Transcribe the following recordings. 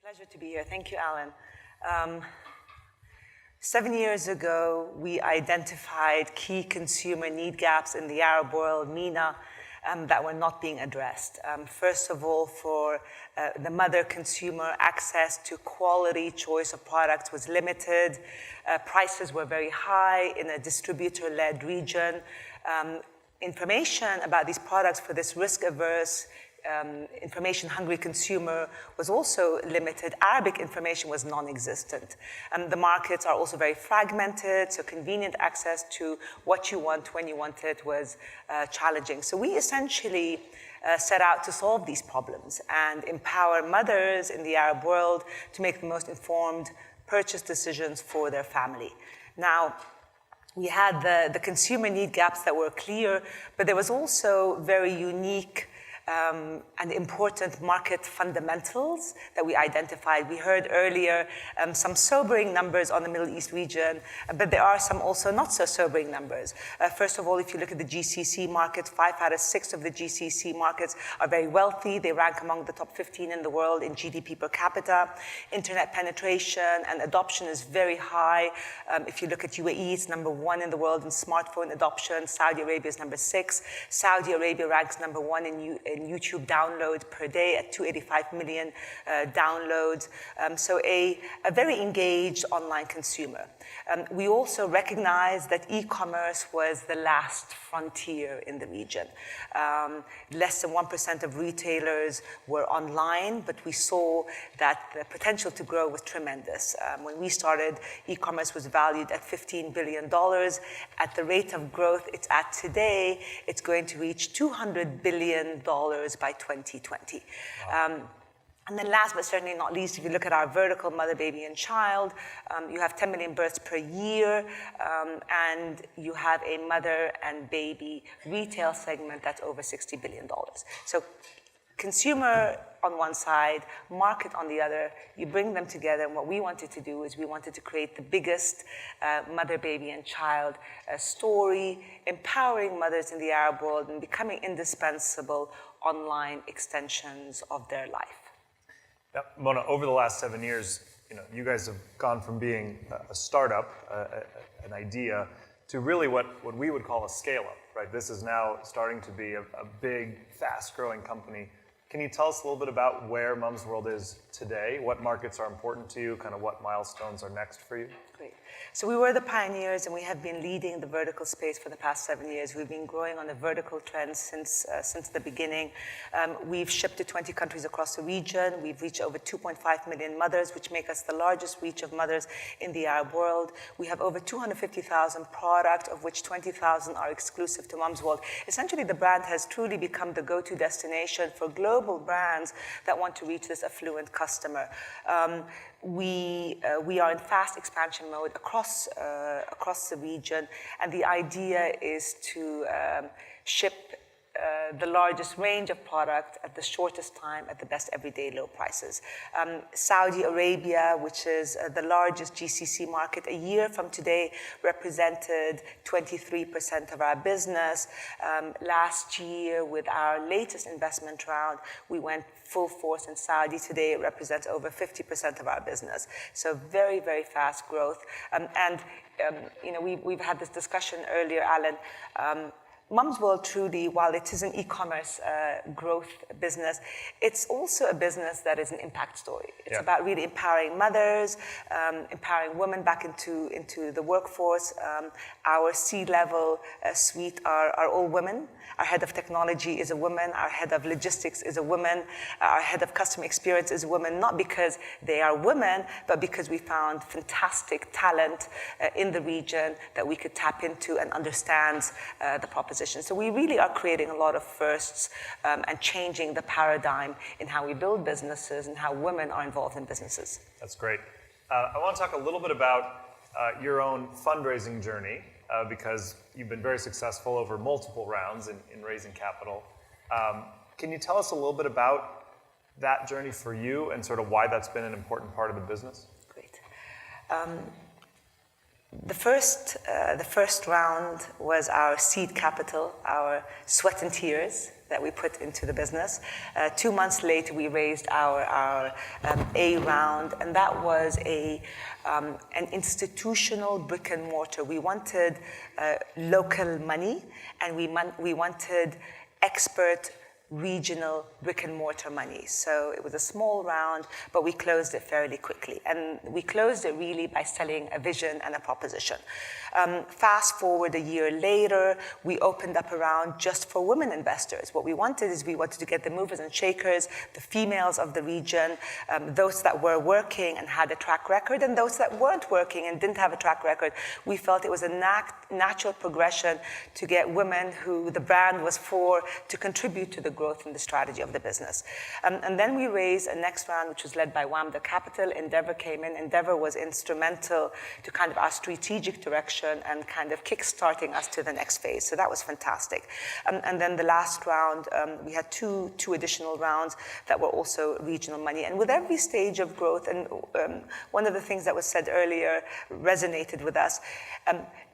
Pleasure to be here. Thank you, Alan. 7 years ago, we identified key consumer need gaps in the Arab world, MENA, that were not being addressed. First of all, for the mother consumer, access to quality choice of products was limited. Prices were very high in a distributor-led region. Information about these products for this risk-averse information-hungry consumer was also limited. Arabic information was non-existent. The markets are also very fragmented, so convenient access to what you want when you want it was challenging. So we essentially set out to solve these problems and empower mothers in the Arab world to make the most informed purchase decisions for their family. Now, we had the consumer need gaps that were clear, but there was also very unique and important market fundamentals that we identified. We heard earlier some sobering numbers on the Middle East region, but there are some also not so sobering numbers. First of all, if you look at the GCC markets, 5 out of 6 of the GCC markets are very wealthy. They rank among the top 15 in the world in GDP per capita. Internet penetration and adoption is very high. If you look at UAE, it's #1 in the world in smartphone adoption. Saudi Arabia is #6. Saudi Arabia ranks #1 in YouTube downloads per day at 285 million downloads. So a very engaged online consumer. We also recognized that e-commerce was the last frontier in the region. Less than 1% of retailers were online, but we saw that the potential to grow was tremendous. When we started, e-commerce was valued at $15 billion. At the rate of growth it's at today, it's going to reach $200 billion by 2020. Wow. And then last but certainly not least, if you look at our vertical mother, baby, and child, you have 10 million births per year, and you have a mother and baby retail segment that's over $60 billion. So consumer on one side, market on the other, you bring them together, and what we wanted to do is we wanted to create the biggest mother, baby, and child story, empowering mothers in the Arab world and becoming indispensable online extensions of their life. Now, Mona, over the last 7 years, you guys have gone from being a startup, an idea, to really what we would call a scale-up, right? This is now starting to be a big, fast-growing company. Can you tell us a little bit about where Mum's World is today? What markets are important to you? Kind of what milestones are next for you? Great. So we were the pioneers, and we have been leading the vertical space for the past 7 years. We've been growing on a vertical trend since the beginning. We've shipped to 20 countries across the region. We've reached over 2.5 million mothers, which make us the largest reach of mothers in the Arab world. We have over 250,000 products, of which 20,000 are exclusive to Mum's World. Essentially, the brand has truly become the go-to destination for global brands that want to reach this affluent customer. We are in fast expansion mode across the region, and the idea is to ship the largest range of product at the shortest time at the best everyday low prices. Saudi Arabia, which is the largest GCC market, a year from today represented 23% of our business. Last year, with our latest investment round, we went full force in Saudi. Today, it represents over 50% of our business. So very, very fast growth. We've had this discussion earlier, Alan. Mum's World truly, while it is an e-commerce growth business, it's also a business that is an impact story. It's about really empowering mothers, empowering women back into the workforce. Our C-level suite are all women. Our head of technology is a woman. Our head of logistics is a woman. Our head of customer experience is a woman, not because they are women, but because we found fantastic talent in the region that we could tap into and understands the proposition. So we really are creating a lot of firsts and changing the paradigm in how we build businesses and how women are involved in businesses. That's great. I want to talk a little bit about your own fundraising journey because you've been very successful over multiple rounds in raising capital. Can you tell us a little bit about that journey for you and sort of why that's been an important part of the business? Great. The first round was our seed capital, our sweat and tears. that we put into the business. 2 months later, we raised our A round, and that was an institutional brick and mortar. We wanted local money, and we wanted expert regional brick and mortar money. So it was a small round, but we closed it fairly quickly. And we closed it really by selling a vision and a proposition. Fast forward a year later, we opened up a round just for women investors. What we wanted is we wanted to get the movers and shakers, the females of the region, those that were working and had a track record, and those that weren't working and didn't have a track record. We felt it was a natural progression to get women who the brand was for to contribute to the growth and the strategy of the business. And then we raised a next round, which was led by WAMDA Capital. Endeavor came in. Endeavor was instrumental to kind of our strategic direction and kind of kickstarting us to the next phase. So that was fantastic. And then the last round, we had two additional rounds that were also regional money. And with every stage of growth, and one of the things that was said earlier resonated with us,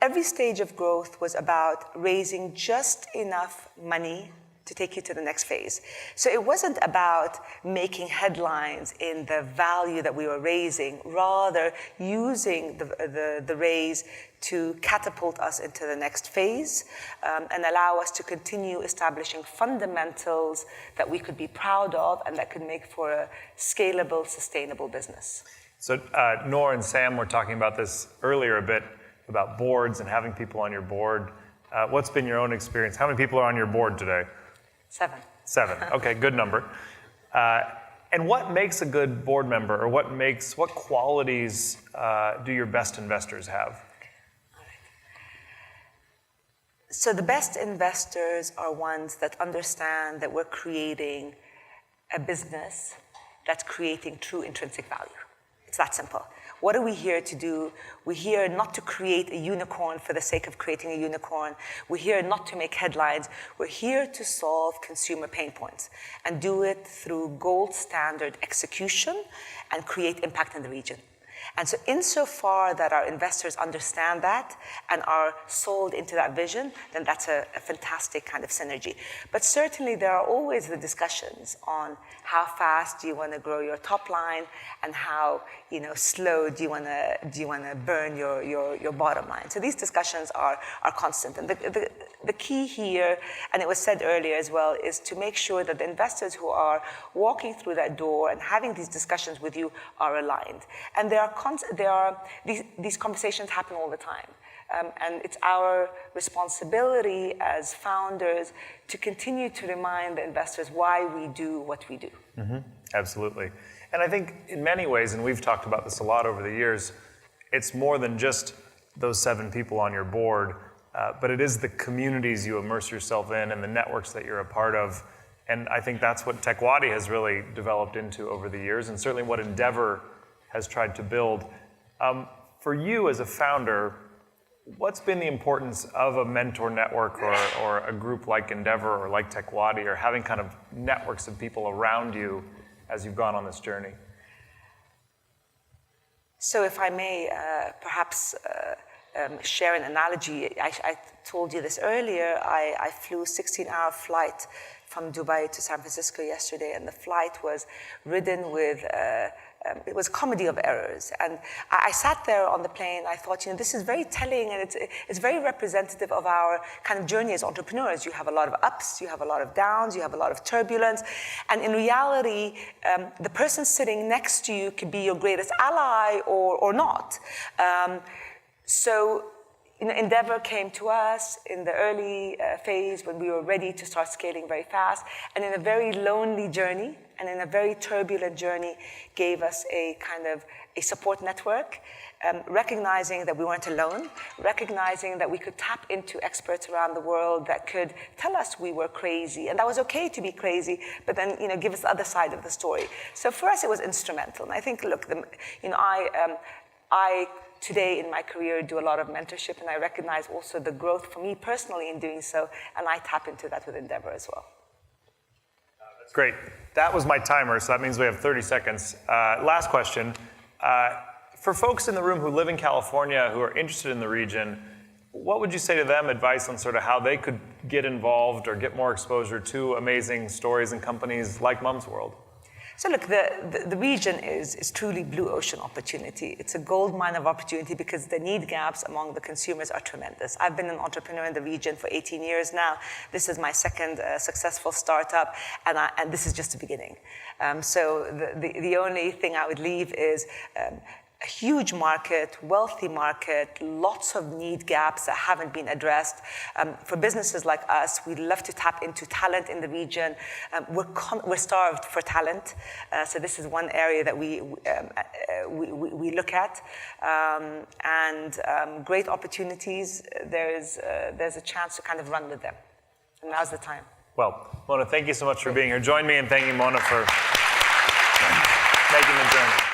every stage of growth was about raising just enough money to take you to the next phase. So it wasn't about making headlines in the value that we were raising, rather using the raise to catapult us into the next phase and allow us to continue establishing fundamentals that we could be proud of and that could make for a scalable, sustainable business. So Noor and Sam were talking about this earlier a bit, about boards and having people on your board. What's been your own experience? How many people are on your board today? 7. 7. Okay, good number. And what makes a good board member, or what qualities do your best investors have? So the best investors are ones that understand that we're creating a business that's creating true intrinsic value. It's that simple. What are we here to do? We're here not to create a unicorn for the sake of creating a unicorn. We're here not to make headlines. We're here to solve consumer pain points and do it through gold standard execution and create impact in the region. And so insofar that our investors understand that and are sold into that vision, then that's a fantastic kind of synergy. But certainly there are always the discussions on how fast do you want to grow your top line and how slow do you want to burn your bottom line. So these discussions are constant. And the key here, and it was said earlier as well, is to make sure that the investors who are walking through that door and having these discussions with you are aligned. And these conversations happen all the time. And it's our responsibility as founders to continue to remind the investors why we do what we do. Mm-hmm. Absolutely. And I think in many ways, and we've talked about this a lot over the years, it's more than just those 7 people on your board, but it is the communities you immerse yourself in and the networks that you're a part of. And I think that's what TechWadi has really developed into over the years, and certainly what Endeavor has tried to build. For you as a founder, what's been the importance of a mentor network or a group like Endeavor or like TechWadi, or having kind of networks of people around you as you've gone on this journey? So if I may perhaps share an analogy. I told you this earlier. I flew a 16-hour flight from Dubai to San Francisco yesterday, and the flight was ridden with it was a comedy of errors. And I sat there on the plane. I thought, this is very telling, and it's very representative of our kind of journey as entrepreneurs. You have a lot of ups, you have a lot of downs, you have a lot of turbulence. And in reality, the person sitting next to you could be your greatest ally or not. So Endeavor came to us in the early phase when we were ready to start scaling very fast, and in a very lonely journey and in a very turbulent journey gave us a kind of a support network, recognizing that we weren't alone, recognizing that we could tap into experts around the world that could tell us we were crazy, and that was okay to be crazy, but then give us the other side of the story. So for us, it was instrumental. And I think, look, I today in my career do a lot of mentorship, and I recognize also the growth for me personally in doing so, and I tap into that with Endeavor as well. That's great. That was my timer, so that means we have 30 seconds. Last question. For folks in the room who live in California, who are interested in the region, what would you say to them, advice on sort of how they could get involved or get more exposure to amazing stories and companies like Mum's World? So look, the region is truly blue ocean opportunity. It's a gold mine of opportunity because the need gaps among the consumers are tremendous. I've been an entrepreneur in the region for 18 years now. This is my second successful startup, and this is just the beginning. So the only thing I would leave is a huge market, wealthy market, lots of need gaps that haven't been addressed. For businesses like us, we love to tap into talent in the region. We're starved for talent, so this is one area that we look at. Great opportunities. There's a chance to kind of run with them, and now's the time. Well, Mona, thank you so much for being here. Join me in thanking Mona for making the journey.